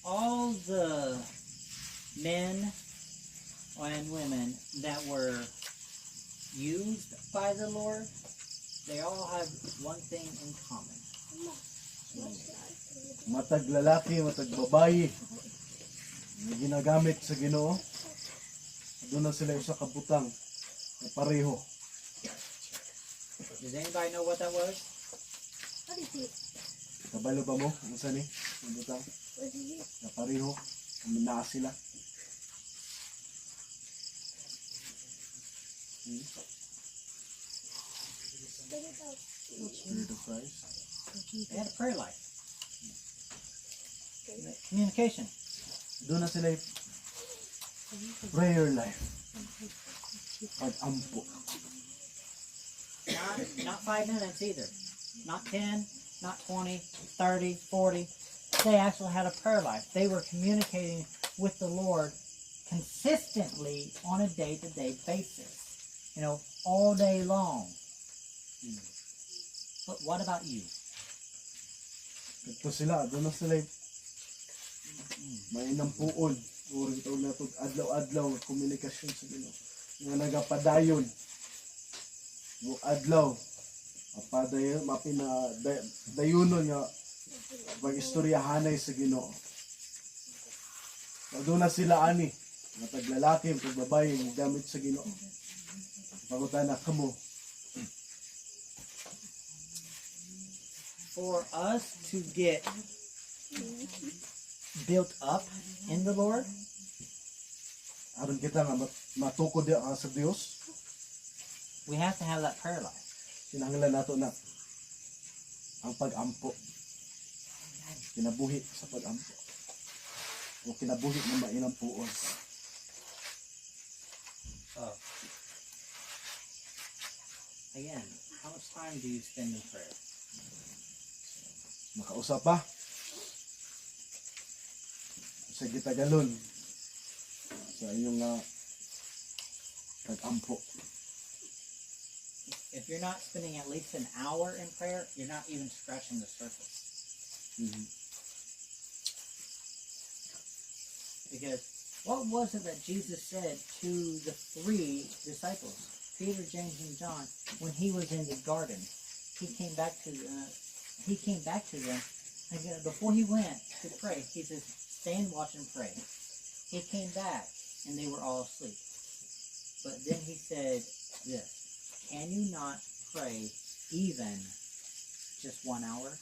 all the men and women that were used by the Lord, they all had one thing in common. Matag lalaki, matag babayi, na ginagamit sa Ginoo, doon na sila isa kabutang na pareho. Does anybody know what that was? What is it? Kabalo ba mo? Ano sa ni? Kabutang What is it? na pareho, na sila. Spit it out. Spirit of Christ. They had a prayer life. Communication. Doon na sila prayer life. Pag-ampo. Not 5 minutes either. Not 10, not 20, 30, 40. They actually had a prayer life. They were communicating with the Lord consistently on a day-to-day basis. You know, all day long. But what about you? Ito sila, doon na sila may nampuon. Uring taon na ito, adlaw-adlaw, komunikasyon sa Ginoo. Nga nagapadayon. Yung adlaw, mapadayon, dayunon nga, pag-istoryahanay sa Ginoo. Doon na sila ani, nga taglalaki, tagbabae, gamit sa Ginoo. Pangutan na kamo. For us to get built up in the Lord, Aron kita nga matukod sa Dios, we have to have that prayer life. kinahanglan nato na ang pag-ampo. Kinabuhi sa pag-ampo. O kinabuhi na mainang puon. Again, how much time do you spend in prayer? Makausap pa. Sa gitagalon. Sa inyong pag-ampo. If you're not spending at least an hour in prayer, you're not even scratching the surface. Because what was it that Jesus said to the 3 disciples, Peter, James, and John, when he was in the garden? He came back to them. And before he went to pray, he says, "Stand, watch, and pray." He came back, and they were all asleep. But then he said this: "Can you not pray even just 1 hour?"